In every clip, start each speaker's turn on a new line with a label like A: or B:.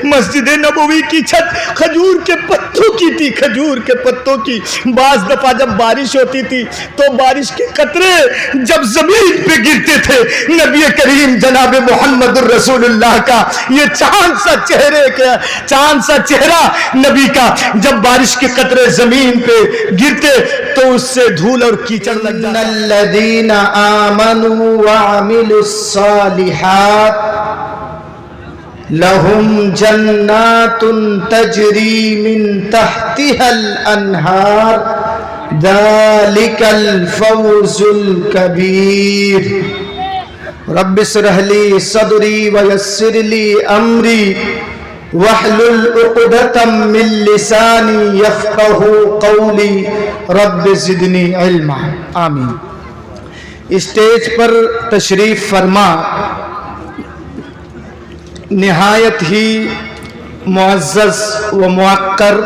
A: مسجد نبوی کی چھت کھجور کے پتوں کی تھی، کھجور کے پتوں کی۔ بعض دفعہ جب بارش ہوتی تھی تو بارش کے قطرے جب زمین پہ گرتے تھے، نبی کریم جناب محمد الرسول اللہ کا یہ چاند سا چہرہ نبی کا جب بارش کے قطرے زمین پہ گرتے تو اس سے دھول اور کیچڑ لگ جاتا۔
B: الذین آمنوا وعملوا الصالحات لهم جنات تجری من تحتها الانہار ذلك الفوز الكبیر۔ رب اشرح لی صدری ویسر لی امری واحلل عقدۃ من لسانی یفقہوا قولی رب زدنی علما۔ آمین۔ اسٹیج پر تشریف فرما نہایت ہی معزز و موقر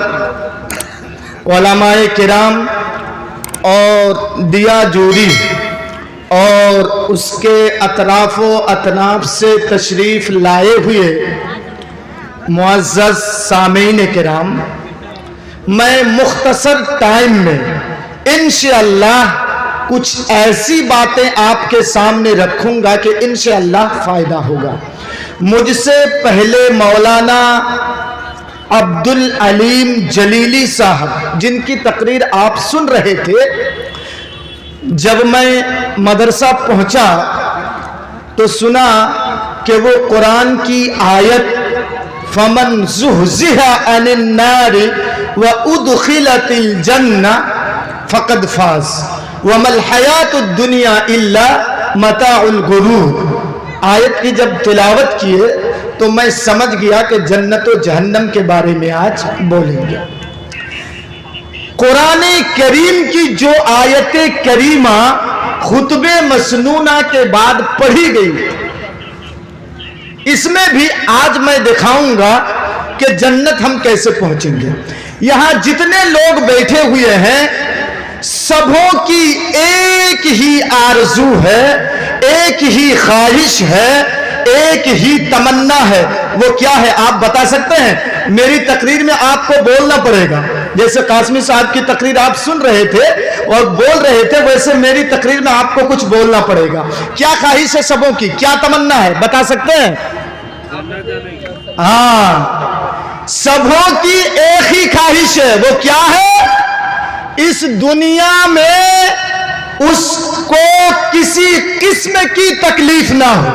B: علماء کرام اور دیا جوری اور اس کے اطراف و اطناف سے تشریف لائے ہوئے معزز سامعین کرام، میں مختصر ٹائم میں انشاءاللہ کچھ ایسی باتیں آپ کے سامنے رکھوں گا کہ انشاءاللہ فائدہ ہوگا۔ مجھ سے پہلے مولانا عبدالعلیم جلیلی صاحب جن کی تقریر آپ سن رہے تھے، جب میں مدرسہ پہنچا تو سنا کہ وہ قرآن کی آیت فَمَنْ زُحْزِحَ عَنِ النَّارِ وَأُدْخِلَتِ الْجَنَّةِ فَقَدْ فَازَ وَمَا الْحَيَاةُ الدُّنْيَا إِلَّا مَتَاعُ الْغُرُورِ۔ آیت کی جب تلاوت کیے تو میں سمجھ گیا کہ جنت و جہنم کے بارے میں آج بولیں گے۔ قرآن کریم کی جو آیت کریمہ خطب مسنونہ کے بعد پڑھی گئی، اس میں بھی آج میں دکھاؤں گا کہ جنت ہم کیسے پہنچیں گے۔ یہاں جتنے لوگ بیٹھے ہوئے ہیں سبوں کی ایک ہی آرزو ہے، ایک ہی خواہش ہے، ایک ہی تمنا ہے۔ وہ کیا ہے آپ بتا سکتے ہیں؟ میری تقریر میں آپ کو بولنا پڑے گا، جیسے قاسمی صاحب کی تقریر آپ سن رہے تھے اور بول رہے تھے، ویسے میری تقریر میں آپ کو کچھ بولنا پڑے گا۔ کیا خواہش ہے سبوں کی؟ کیا تمنا ہے؟ بتا سکتے ہیں؟ ہاں، سبوں کی ایک ہی خواہش ہے۔ وہ کیا ہے؟ اس دنیا میں اس کو کسی قسم کی تکلیف نہ ہو۔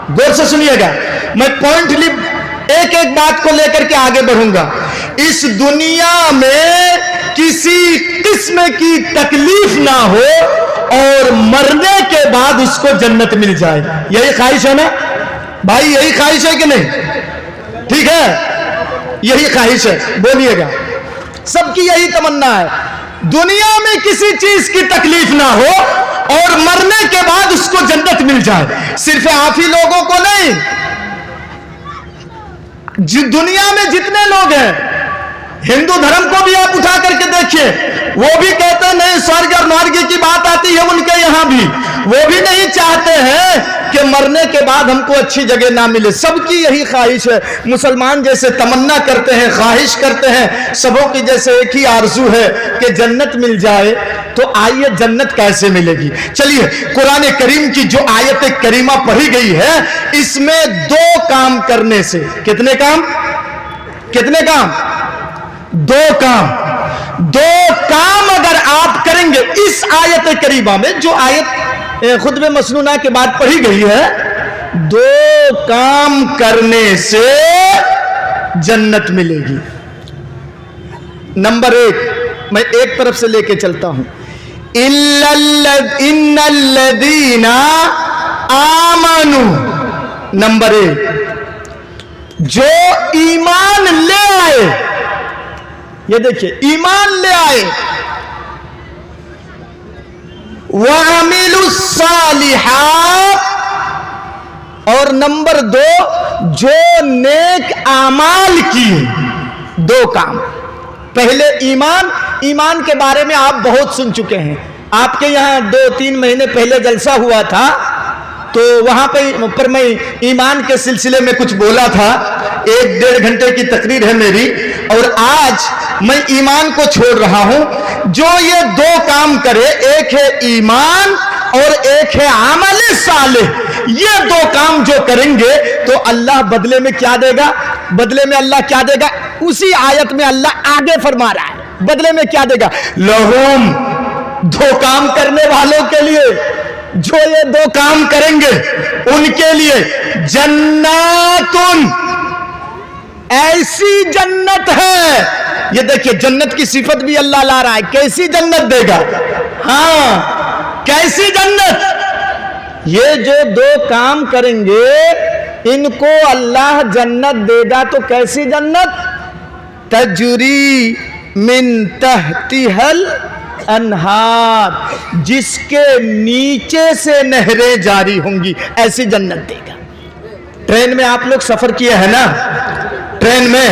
B: غور سے سنیے گا، میں پوائنٹلی ایک ایک بات کو لے کر کے آگے بڑھوں گا۔ اس دنیا میں کسی قسم کی تکلیف نہ ہو اور مرنے کے بعد اس کو جنت مل جائے۔ یہی خواہش ہے نا بھائی؟ یہی خواہش ہے کہ نہیں؟ ٹھیک ہے، یہی خواہش ہے، بولیے گا۔ سب کی یہی تمنا ہے، دنیا میں کسی چیز کی تکلیف نہ ہو اور مرنے کے بعد اس کو جنت مل جائے۔ صرف آپ ہی لوگوں کو نہیں، دنیا میں جتنے لوگ ہیں، ہندو دھرم کو بھی آپ اٹھا کر کے دیکھیے، وہ بھی کہتے ہیں نہیں، سورگ اور نرک کی بات آتی ہے ان کے یہاں بھی، وہ بھی نہیں چاہتے ہیں کہ مرنے کے بعد ہم کو اچھی جگہ نہ ملے۔ سب کی یہی خواہش ہے۔ مسلمان جیسے تمنا کرتے ہیں، خواہش کرتے ہیں، سبوں کی جیسے ایک ہی آرزو ہے کہ جنت مل جائے۔ تو آئیے جنت کیسے ملے گی؟ چلیے قرآن کریم کی جو آیت کریمہ پڑھی گئی ہے، اس میں دو کام کرنے سے، کتنے کام؟ دو کام اگر آپ کریں گے اس آیت کریمہ میں، جو آیت خطب مسنونہ کے بعد پڑھی گئی ہے، دو کام کرنے سے جنت ملے گی۔ نمبر ایک، میں ایک طرف سے لے کے چلتا ہوں، ان الذین آمنوا۔ نمبر ایک، جو ایمان لے آئے، یہ دیکھیے ایمان لے آئے، وَعَمِلُوا الصَّالِحَاتِ، اور نمبر دو، جو نیک اعمال کیے۔ دو کام، پہلے ایمان کے بارے میں آپ بہت سن چکے ہیں۔ آپ کے یہاں 2-3 مہینے پہلے جلسہ ہوا تھا تو وہاں پر میں ایمان کے سلسلے میں کچھ بولا تھا. 1-1.5 گھنٹے کی تقریر ہے میری, اور آج میں ایمان کو چھوڑ رہا ہوں. جو یہ 2 کام کرے, ایک ہے ایمان اور ایک ہے عمل صالح, یہ 2 کام جو کریں گے تو اللہ بدلے میں کیا دے گا؟ بدلے میں اللہ کیا دے گا؟ اسی آیت میں اللہ آگے فرما رہا ہے بدلے میں کیا دے گا. لہم, 2 کام کرنے والوں کے لیے, جو یہ 2 کام کریں گے ان کے لیے جناتن, ایسی جنت ہے. یہ دیکھیے جنت کی صفت بھی اللہ لا رہا ہے. کیسی جنت دے گا؟ ہاں, کیسی جنت؟ یہ جو 2 کام کریں گے ان کو اللہ جنت دے گا. تو کیسی جنت؟ تجری من تحتها الانہار, جس کے نیچے سے نہریں جاری ہوں گی, ایسی جنت دے گا. ٹرین میں آپ لوگ سفر کیے ہیں نا, ٹرین میں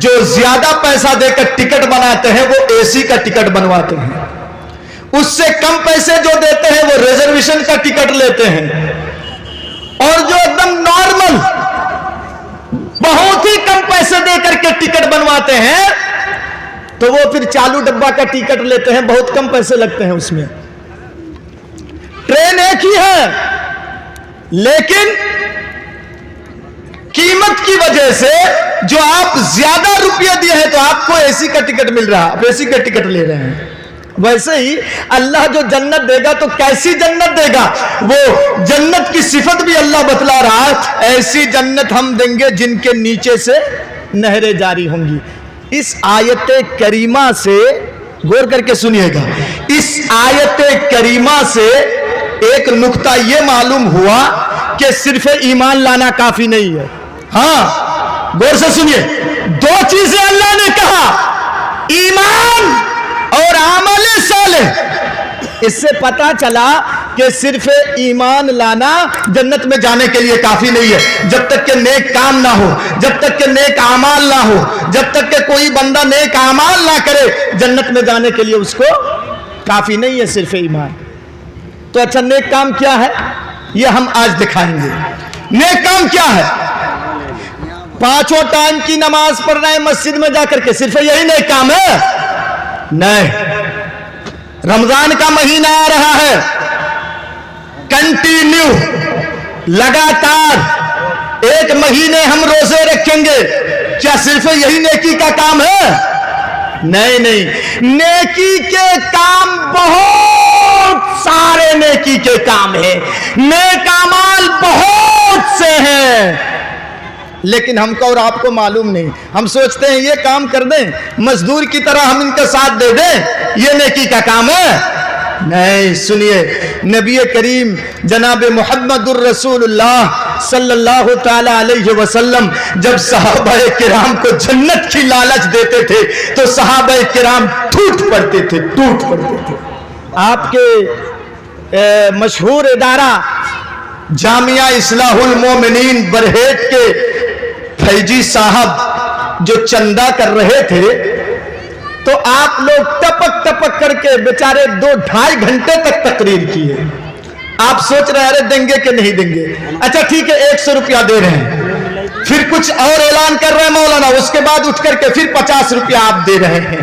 B: جو زیادہ پیسہ دے کر ٹکٹ بناتے ہیں وہ اے سی کا ٹکٹ بنواتے ہیں. اس سے کم پیسے جو دیتے ہیں وہ ریزرویشن کا ٹکٹ لیتے ہیں. اور جو ایک دم نارمل بہت ہی کم پیسے دے کر کے ٹکٹ بنواتے ہیں تو وہ پھر چالو ڈبہ کا ٹکٹ لیتے ہیں, بہت کم پیسے لگتے ہیں اس میں. ٹرین ایک ہی ہے, لیکن قیمت کی وجہ سے جو آپ زیادہ روپیہ دیے ہیں تو آپ کو اے سی کا ٹکٹ مل رہا, آپ اے سی کا ٹکٹ لے رہے ہیں. ویسے ہی اللہ جو جنت دے گا تو کیسی جنت دے گا؟ وہ جنت کی صفت بھی اللہ بتلا رہا ہے. ایسی جنت ہم دیں گے جن کے نیچے سے نہریں جاری ہوں گی. اس آیت کریمہ سے غور کر کے سنیے گا, اس آیت کریمہ سے ایک نقطہ یہ معلوم ہوا کہ صرف ایمان لانا کافی نہیں ہے. ہاں, غور سے سنیے, 2 چیزیں اللہ نے کہا, ایمان اور عمل صالح. اس سے پتا چلا کہ صرف ایمان لانا جنت میں جانے کے لیے کافی نہیں ہے. جب تک کہ نیک کام نہ ہو, جب تک کہ نیک اعمال نہ ہو, جب تک کہ کوئی بندہ نیک اعمال نہ کرے, جنت میں جانے کے لیے اس کو کافی نہیں ہے صرف ایمان. تو اچھا, نیک کام کیا ہے یہ ہم آج دکھائیں گے. نیک کام کیا ہے؟ 5 ٹائم کی نماز پڑھ رہے ہیں مسجد میں جا کر کے, صرف یہی نیک کام ہے؟ نہیں. رمضان کا مہینہ آ رہا ہے, کنٹینیو لگاتار 1 مہینے ہم روزے رکھیں گے, کیا صرف یہی نیکی کا کام ہے؟ نہیں. نیکی کے کام بہت سارے نیکی کے کام ہیں, نیک اعمال بہت سے ہیں, لیکن ہم کو اور آپ کو معلوم نہیں. ہم سوچتے ہیں یہ کام کر دیں, مزدور کی طرح ہم ان کا ساتھ دے دیں, یہ نیکی کا کام ہے. نہیں. سنیے, نبی کریم جناب محمد الرسول اللہ صلی اللہ تعالی علیہ وسلم جب صحابہ کرام کو جنت کی لالچ دیتے تھے تو صحابہ کرام ٹوٹ پڑتے تھے. آپ کے مشہور ادارہ جامعہ اصلاح المومنین برہیٹ کے فیضی صاحب جو چندہ کر رہے تھے تو آپ لوگ ٹپک ٹپک کر کے بیچارے 2-2.5 گھنٹے تک تقریر کیے. آپ سوچ رہے ہیں دیں گے کہ نہیں دیں گے؟ اچھا ٹھیک ہے, 100 روپیہ دے رہے ہیں, پھر کچھ اور اعلان کر رہے ہیں مولانا, اس کے بعد اٹھ کر کے پھر 50 روپیہ آپ دے رہے ہیں.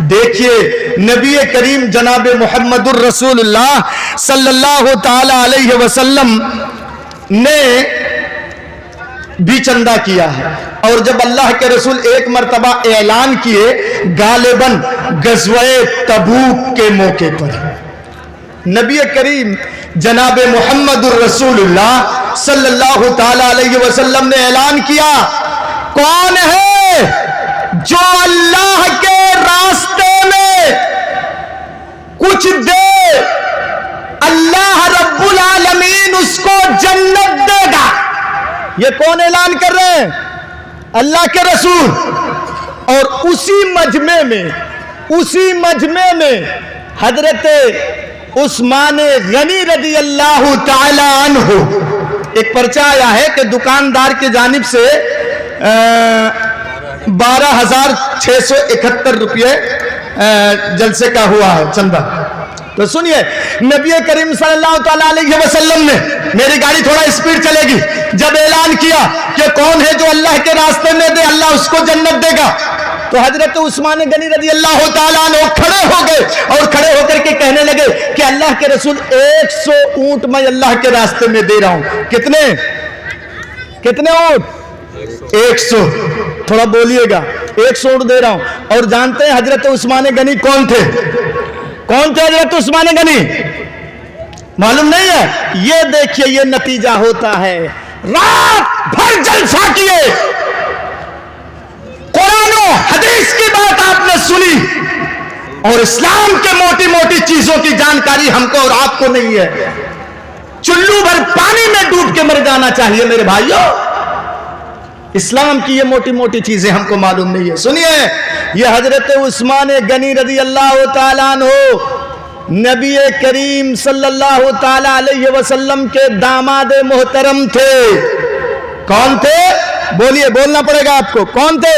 B: دیکھیے, نبی کریم جناب محمد الرسول اللہ صلی اللہ تعالی علیہ وسلم نے بھی چندہ کیا ہے, اور جب اللہ کے رسول ایک مرتبہ اعلان کیے غالباً غزوہ تبوک کے موقع پر, نبی کریم جناب محمد الرسول اللہ صلی اللہ تعالی علیہ وسلم نے اعلان کیا, کون ہے جو اللہ کے راستے میں کچھ دے, اللہ رب العالمین اس کو جنت دے گا. یہ کون اعلان کر رہے ہیں؟ اللہ کے رسول. اور اسی مجمع میں حضرت عثمان غنی رضی اللہ تعالی عنہ ایک پرچہ آیا ہے کہ دکاندار کی جانب سے 12,671 روپے جلسے کا ہوا ہے چندہ. تو سنیے, نبی کریم صلی اللہ تعالی علیہ وسلم نے میری گاڑی تھوڑا اسپیڈ چلے گی. جب اعلان کیا کہ کون ہے جو اللہ کے راستے میں دے اللہ اس کو جنت دے گا, تو حضرت عثمان غنی رضی اللہ تعالیٰ عنہ کھڑے ہو گئے اور کھڑے ہو کر کے کہنے لگے کہ اللہ کے رسول 100 اونٹ میں اللہ کے راستے میں دے رہا ہوں. کتنے اونٹ؟ 100. تھوڑا بولیے گا. 100 اونٹ دے رہا ہوں. اور جانتے ہیں حضرت عثمان غنی کون تھے؟ کون تھے حضرت عثمان غنی؟ معلوم نہیں ہے؟ یہ دیکھیے یہ نتیجہ ہوتا ہے. رات بھر جلسہ کیے, قرآن و حدیث کی بات آپ نے سنی, اور اسلام کے موٹی موٹی چیزوں کی جانکاری ہم کو اور آپ کو نہیں ہے. چلو بھر پانی میں ڈوب کے مر جانا چاہیے میرے بھائیوں. اسلام کی یہ موٹی موٹی چیزیں ہم کو معلوم نہیں ہے. سنیے, یہ حضرت عثمان غنی رضی اللہ تعالیٰ عنہ نبی کریم صلی اللہ تعالیٰ علیہ وسلم کے داماد محترم تھے. کون تھے؟ بولیے, بولنا پڑے گا آپ کو. کون تھے؟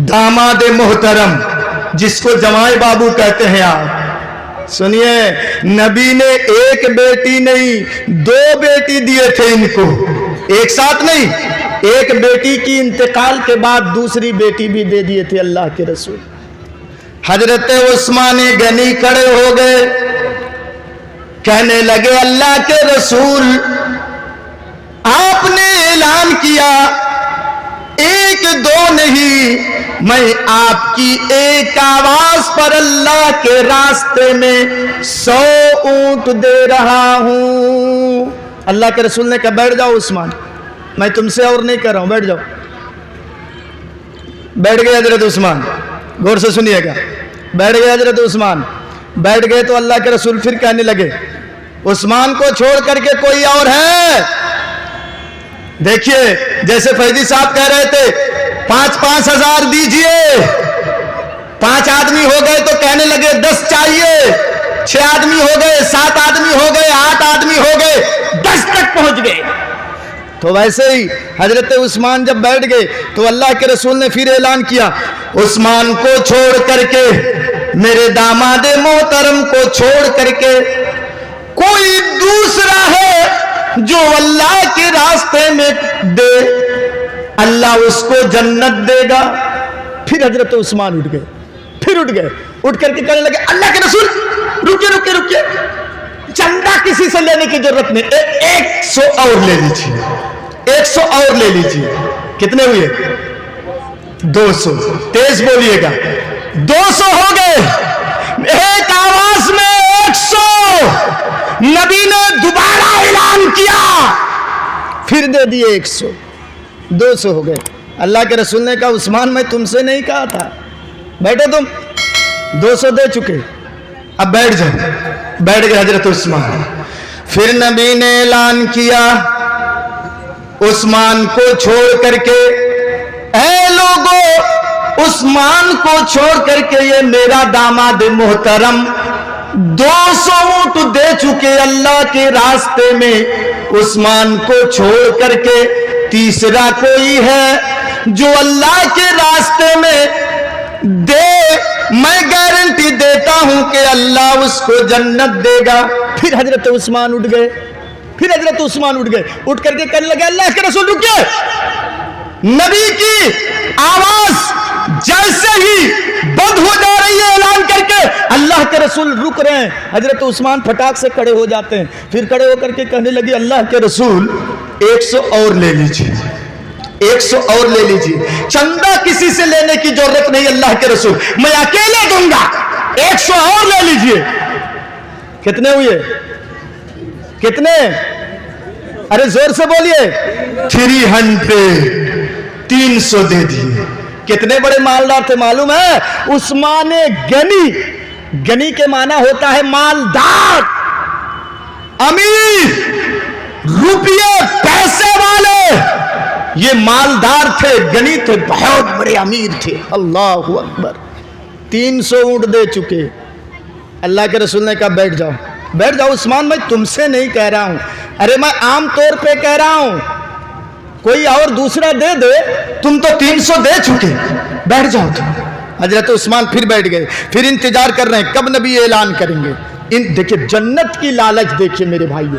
B: داماد محترم, جس کو جمائی بابو کہتے ہیں آپ. سنیے, نبی نے ایک بیٹی نہیں 2 بیٹی دیے تھے ان کو, ایک ساتھ نہیں. ایک بیٹی کی انتقال کے بعد دوسری بیٹی بھی دے دیے تھے اللہ کے رسول. حضرت عثمان غنی کھڑے ہو گئے, کہنے لگے اللہ کے رسول آپ نے اعلان کیا 1-2 نہیں, میں آپ کی ایک آواز پر اللہ کے راستے میں 100 اونٹ دے رہا ہوں. اللہ کے رسول نے کہا بیٹھ جاؤ عثمان, میں تم سے اور نہیں کر رہا ہوں, بیٹھ جاؤ. بیٹھ گئے حضرت عثمان. غور سے سنیے گا. بیٹھ گئے حضرت عثمان. بیٹھ گئے تو اللہ کے رسول پھر کہنے لگے عثمان کو چھوڑ کر کے کوئی اور ہے؟ دیکھیے جیسے فیضی صاحب کہہ رہے تھے 5-5 ہزار دیجئے. 5 آدمی ہو گئے تو کہنے لگے 10 چاہیے. 6 آدمی ہو گئے, 7 آدمی ہو گئے, 8 آدمی ہو گئے, 10 تک پہنچ گئے. تو ویسے ہی حضرت عثمان جب بیٹھ گئے تو اللہ کے رسول نے پھر اعلان کیا عثمان کو چھوڑ کر کے, میرے داماد محترم کو چھوڑ کر کے کوئی دوسرا ہے جو اللہ کے راستے میں دے اللہ اس کو جنت دے گا. پھر حضرت عثمان اٹھ گئے. پھر اٹھ گئے, اٹھ کر کے کہنے لگے اللہ کے رسول رکیے, چندہ کسی سے لینے کی ضرورت نہیں, 100 اور لے لیجیے. 100 اور لے لیجیے. کتنے ہوئے؟ 200. تیز بولیے گا. 200 ہو گئے. ایک آواز میں 100. نبی نے دوبارہ اعلان کیا, پھر دے دیے 100. 200 ہو گئے. اللہ کے رسول نے کہا عثمان میں تم سے نہیں کہا تھا, بیٹھے تم 200 دے چکے, اب بیٹھ جائے. بیٹھ گئے حضرت عثمان. پھر نبی نے اعلان کیا عثمان کو چھوڑ کر کے, اے لوگوں عثمان کو چھوڑ کر کے یہ میرا داماد محترم 200 اونٹ دے چکے اللہ کے راستے میں. عثمان کو چھوڑ کر کے تیسرا کوئی ہے جو اللہ کے راستے میں دے, میں گارنٹی دیتا ہوں کہ اللہ اس کو جنت دے گا. پھر حضرت عثمان اٹھ گئے. پھر حضرت عثمان اٹھ گئے, اٹھ کر کے کہنے لگے اللہ کے رسول رکیے. نبی کی آواز جیسے ہی بند ہو جا رہی ہے اعلان کر کے, اللہ کے رسول رک رہے ہیں. حضرت عثمان پھٹاک سے کھڑے ہو جاتے ہیں. پھر کھڑے ہو کر کے کہنے لگے اللہ کے رسول 100 اور لے لیجیے. 100 اور لے لیجیے. چندہ کسی سے لینے کی ضرورت نہیں اللہ کے رسول, میں اکیلے دوں گا. 100 اور لے لیجیے. کتنے ہوئے؟ کتنے؟ ارے زور سے بولیے. 300 دے دیے. کتنے بڑے مالدار تھے معلوم ہے؟ عثمان غنی. غنی کے معنی ہوتا ہے مالدار, امیر, روپیے پیسے والے. یہ مالدار تھے, غنی تھے, بہت بڑے امیر تھے. اللہ اکبر. 300 اونٹ دے چکے. اللہ کے رسول نے کہا بیٹھ جاؤ. بیٹھ جاؤ عثمان, میں تم سے نہیں کہہ رہا ہوں, ارے میں عام طور پہ کہہ رہا ہوں, کوئی اور دوسرا دے دے. تم تو 300 دے چکے, بیٹھ جاؤ تم. حضرت عثمان پھر بیٹھ گئے. پھر انتظار کر رہے ہیں کب نبی اعلان کریں گے. دیکھیں جنت کی لالچ دیکھیے میرے بھائیو,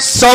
B: 100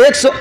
B: 100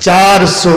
B: 400।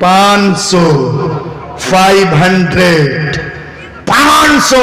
B: 500, 500, 500।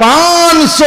B: 500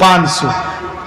B: 500।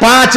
B: 5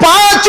B: 5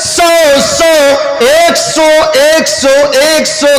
B: 100, 100, 100, 100, 100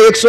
B: 100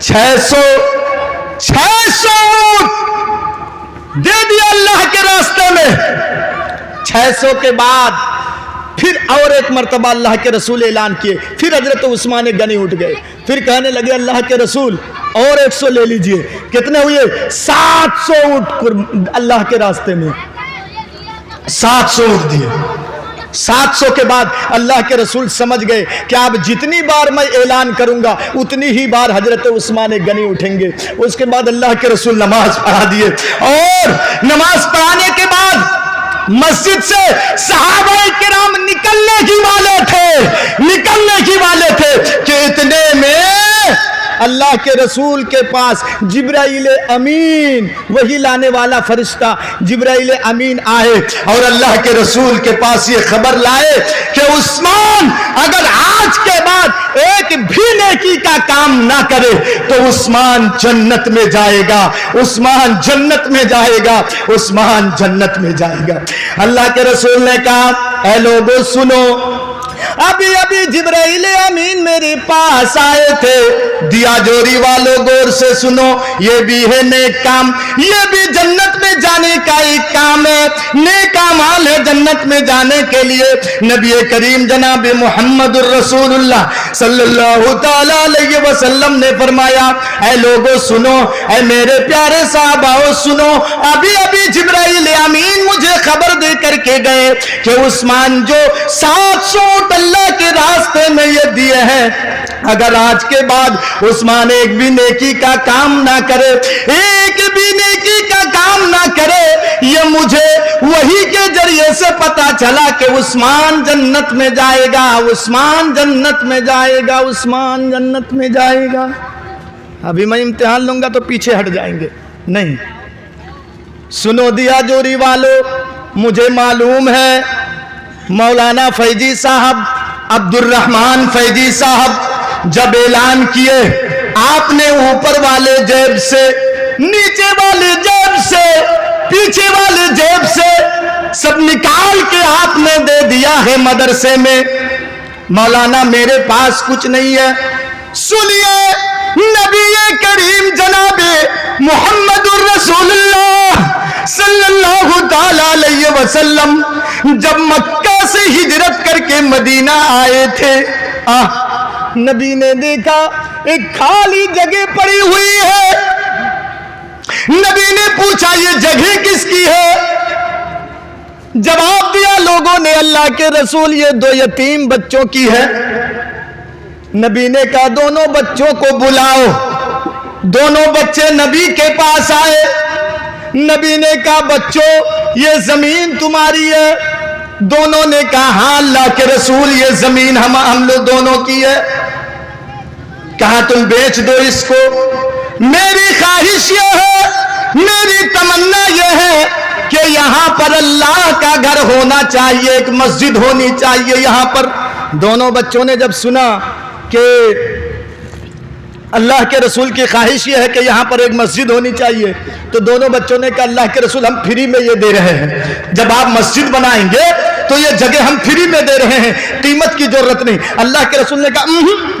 B: 600 اونٹ دے دیا اللہ کے راستے میں. 600 کے بعد پھر اور ایک مرتبہ اللہ کے رسول اعلان کیے. پھر حضرت عثمان غنی اٹھ گئے, پھر کہنے لگے اللہ کے رسول اور 100 لے لیجئے. کتنے ہوئے؟ 700 اونٹ اللہ کے راستے میں 700 اونٹ دیے. 700 کے بعد اللہ کے رسول سمجھ گئے کہ اب جتنی بار میں اعلان کروں گا اتنی ہی بار حضرت عثمان غنی اٹھیں گے. اس کے بعد اللہ کے رسول نماز پڑھا دیے, اور نماز پڑھانے کے بعد مسجد سے صحابہ کرام نکلنے کی والے تھے کہ اتنے میں اللہ کے رسول کے پاس جبرائیل امین, وہی لانے والا فرشتہ جبرائیل امین آئے اور اللہ کے رسول کے پاس یہ خبر لائے کہ عثمان اگر آج کے بعد ایک بھی نیکی کا کام نہ کرے تو عثمان جنت میں جائے گا, عثمان جنت میں جائے گا, عثمان جنت میں جائے گا. اللہ کے رسول نے کہا اے لوگوں سنو, ابھی جبرائیل امین میرے پاس آئے تھے. دیا جوری والوں غور سے سنو, یہ بھی ہے نیک کام, یہ بھی جنت میں جانے کا ایک کام ہے. نیک اعمال ہے جنت میں جانے کے لیے. نبی کریم جناب محمد الرسول اللہ صلی اللہ تعالی علیہ وسلم نے فرمایا اے لوگوں سنو, اے میرے پیارے صحاباؤ سنو, ابھی جبرائیل امین مجھے خبر دے کر کے گئے کہ عثمان جو 700 اللہ کے راستے میں یہ دیے ہیں, اگر آج کے بعد عثمان ایک بھی نیکی کا کام نہ کرے, یہ مجھے وہی کے ذریعے سے پتا چلا کہ عثمان جنت میں جائے گا, عثمان جنت میں جائے گا, عثمان جنت میں جائے گا. ابھی میں امتحان لوں گا تو پیچھے ہٹ جائیں گے. نہیں, سنو دیا جوری والو, مجھے معلوم ہے مولانا فیضی صاحب, عبد الرحمن فیضی صاحب جب اعلان کیے آپ نے اوپر والے جیب سے, نیچے والے جیب سے, پیچھے والے جیب سے سب نکال کے آپ نے دے دیا ہے مدرسے میں. مولانا میرے پاس کچھ نہیں ہے. سنیے نبی کریم جناب محمد الرسول اللہ صلی اللہ تعالی علیہ وسلم جب مکہ سے ہجرت کر کے مدینہ آئے تھے, نبی نے دیکھا ایک خالی جگہ پڑی ہوئی ہے. نبی نے پوچھا یہ جگہ کس کی ہے؟ جواب دیا لوگوں نے اللہ کے رسول یہ 2 یتیم بچوں کی ہے. نبی نے کہا دونوں بچوں کو بلاؤ. دونوں بچے نبی کے پاس آئے. نبی نے کہا بچوں یہ زمین تمہاری ہے؟ دونوں نے کہا ہاں اللہ کے رسول یہ زمین ہم لوگ دونوں کی ہے. کہا تم بیچ دو اس کو. میری خواہش یہ ہے, میری تمنا یہ ہے کہ یہاں پر اللہ کا گھر ہونا چاہیے, ایک مسجد ہونی چاہیے یہاں پر. دونوں بچوں نے جب سنا کہ اللہ کے رسول کی خواہش یہ ہے کہ یہاں پر ایک مسجد ہونی چاہیے, تو دونوں بچوں نے کہا اللہ کے رسول ہم فری میں یہ دے رہے ہیں, جب آپ مسجد بنائیں گے تو یہ جگہ ہم فری میں دے رہے ہیں, قیمت کی ضرورت نہیں. اللہ کے رسول نے کہا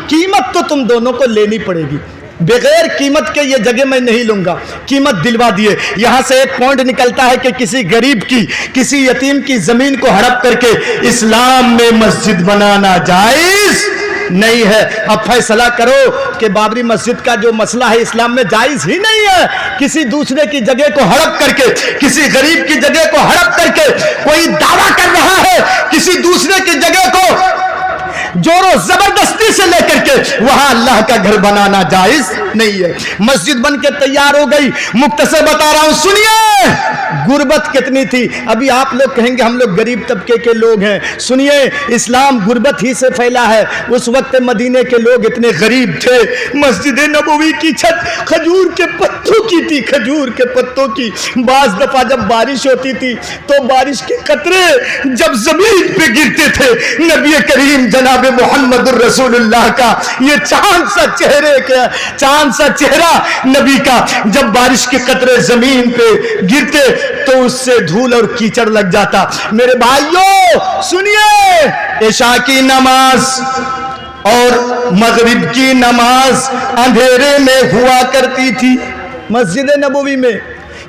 B: قیمت تو تم دونوں کو لینی پڑے گی, بغیر قیمت کے یہ جگہ میں نہیں لوں گا, قیمت دلوا دیے. یہاں سے ایک پوائنٹ نکلتا ہے کہ کسی غریب کی, کسی یتیم کی زمین کو ہڑپ کر کے اسلام میں مسجد بنانا جائز نہیں ہے. اب فیصلہ کرو کہ بابری مسجد کا جو مسئلہ ہے اسلام میں جائز ہی نہیں ہے. کسی دوسرے کی جگہ کو ہڑپ کر کے, کسی غریب کی جگہ کو ہڑپ کر کے کوئی دعویٰ کر رہا ہے کسی دوسرے کی جگہ کو زور و زبردستی سے لے کر کے وہاں اللہ کا گھر بنانا جائز نہیں ہے. مسجد بن کے تیار ہو گئی. مختصر بتا رہا ہوں سنیے غربت کتنی تھی. ابھی آپ لوگ کہیں گے ہم لوگ غریب طبقے کے لوگ ہیں. سنیے اسلام غربت ہی سے پھیلا ہے. اس وقت مدینے کے لوگ اتنے غریب تھے. مسجد نبوی کی چھت کھجور کے پتوں کی تھی, کھجور کے پتوں کی. بعض دفعہ جب بارش ہوتی تھی تو بارش کے قطرے جب زمین پہ گرتے تھے, نبی کریم جناب محمد الرسول اللہ کا یہ چاند سا چہرہ نبی کا جب بارش کے قطرے زمین پہ گرتے تو اس سے دھول اور کیچڑ لگ جاتا. میرے بھائیوں سنیے, عشاء کی نماز اور مغرب کی نماز اندھیرے میں ہوا کرتی تھی۔
A: مسجد نبوی میں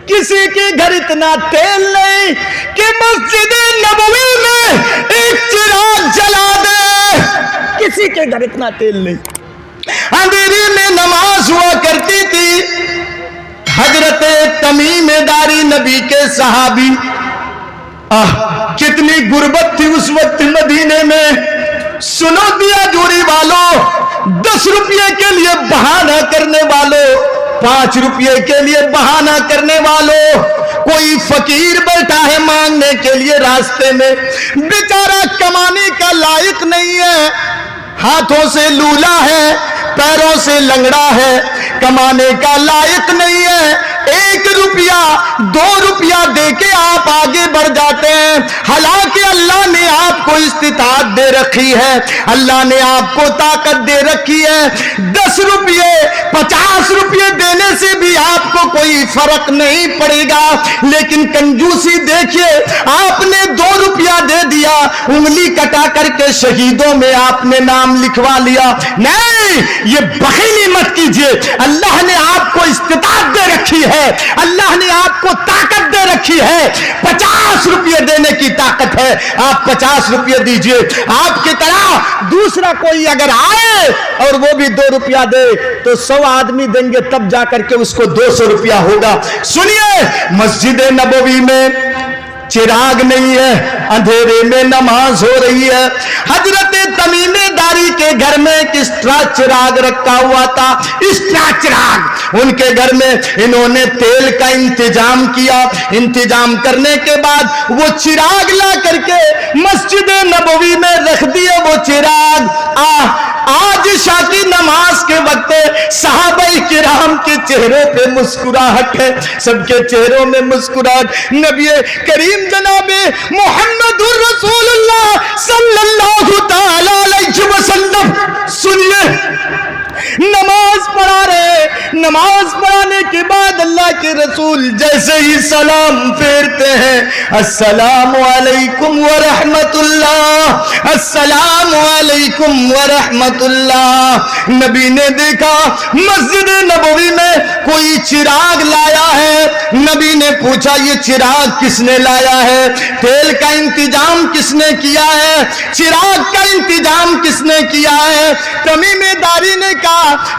A: کسی کے گھر اتنا تیل نہیں کہ مسجد نبوی میں ایک چراغ جلا دے، کسی کے گھر اتنا تیل نہیں۔
B: اندھیرے میں نماز ہوا کرتی تھی۔ حضرت تمیم داری نبی کے صحابی، کتنی غربت تھی اس وقت مدینے میں۔ سنو دیا جوری والوں، 10 روپے کے لیے بہانہ کرنے والوں، 5 روپے کے لیے بہانہ کرنے والوں، کوئی فقیر بیٹھا ہے مانگنے کے لیے راستے میں، بیچارہ کمانے کا لائق نہیں ہے، ہاتھوں سے لولا ہے، پیروں سے لنگڑا ہے، کمانے کا لائق نہیں ہے، 1 روپیہ 2 روپیہ دے کے آپ آگے بڑھ جاتے ہیں، حالانکہ اللہ نے آپ کو استطاعت دے رکھی ہے، اللہ نے آپ کو طاقت دے رکھی ہے۔ 10 روپیے 50 روپیے دینے سے بھی آپ کو کوئی فرق نہیں پڑے گا، لیکن کنجوسی دیکھیے، آپ نے 2 روپیہ دے دیا، انگلی کٹا کر کے شہیدوں میں آپ نے نام لکھوا لیا۔ نہیں، یہ بخیلی مت کیجیے، اللہ نے آپ کو استطاعت دے رکھی ہے، اللہ نے آپ کو طاقت دے رکھی ہے، 50 روپیے دینے کی طاقت ہے، آپ 50 روپیے دیجئے۔ آپ کی طرح دوسرا کوئی اگر آئے اور وہ بھی 2 روپیہ دے تو 100 آدمی دیں گے، تب جا کر کے اس کو 200 روپیہ ہوگا۔ سنیے، مسجد نبوی میں چراغ نہیں ہے، اندھیرے میں نماز ہو رہی ہے۔ حضرت تمیم داری کے گھر میں ایک ایکسٹرا چراغ رکھا ہوا تھا، ایکسٹرا چراغ ان کے گھر میں۔ انہوں نے تیل کا انتظام کیا، انتظام کرنے کے بعد وہ چراغ لا کر کے مسجد نبوی میں رکھ دیے۔ وہ چراغ آج عشاء کی نماز کے وقت صحابہ کرام کے چہروں پہ مسکراہٹ ہے، سب کے چہروں میں مسکراہٹ۔ نبی کریم جناب محمد الرسول اللہ صلی اللہ تعالی علیہ وسلم، سنیے، نماز پڑھا رہے، نماز پڑھانے کے بعد اللہ کے رسول جیسے ہی سلام پھیرتے ہیں، السلام علیکم ورحمت اللہ، السلام علیکم ورحمت اللہ۔ نبی نے دیکھا مسجد نبوی میں کوئی چراغ لایا ہے، نبی نے پوچھا یہ چراغ کس نے لایا ہے؟ تیل کا انتظام کس نے کیا ہے؟ چراغ کا انتظام کس نے کیا ہے؟ تمیم داری نے کہا،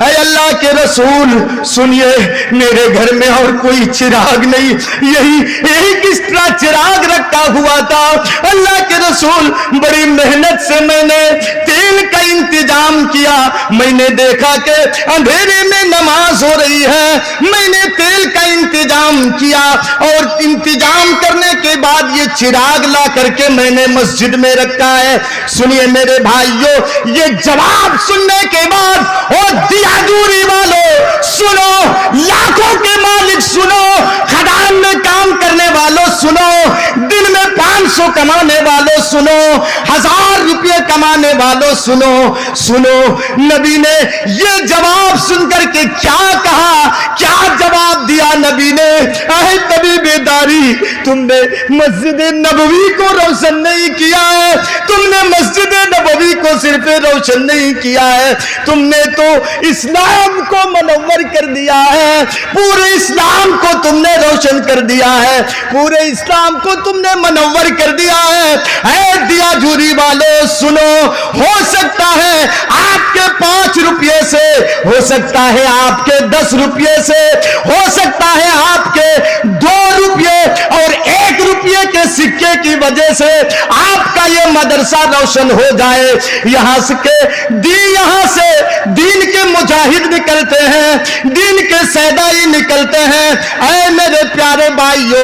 B: اے اللہ کے رسول سنیے، میرے گھر میں اور کوئی چراغ نہیں، یہی ایک ایکسٹرا چراغ رکھا ہوا تھا۔ اللہ کے رسول، بڑی محنت سے میں نے تیل کا انتظام کیا، میں نے دیکھا کہ اندھیرے میں نماز ہو رہی ہے، میں نے تیل کا انتظام کیا، اور انتظام کرنے کے بعد یہ چراغ لا کر کے میں نے مسجد میں رکھا ہے۔ سنیے میرے بھائیوں، یہ جواب سننے کے بعد، اور دیا دوری والوں سنو، لاکھوں کے مالک سنو، خدان میں کام کرنے والوں سنو، دن میں 500 کمانے والوں سنو، 1000 روپے کمانے والوں سنو، سنو، نبی نے یہ جواب سن کر کے کیا کہا، کیا جواب دیا نبی نے؟ اے طبیب داری، تم نے مسجد نبوی کو روشن نہیں کیا ہے، تم نے مسجد نبوی کو صرف روشن نہیں کیا ہے، تم نے تو اسلام کو منور کر دیا ہے، پورے اسلام کو تم نے روشن کر دیا ہے، پورے اسلام کو تم نے منور کر دیا ہے۔ اے دیا جوری والوں سنو، ہو سکتا ہے آپ کے 5 روپے سے، ہو سکتا ہے آپ کے 10 روپے سے، ہو سکتا ہے آپ کے 2 روپے اور 1 روپے کے سکے کی وجہ سے آپ کا یہ مدرسہ روشن ہو جائے، یہاں سے دین کے مجاہد نکلتے ہیں، دین کے سیدائی نکلتے ہیں۔ اے میرے پیارے بھائیوں،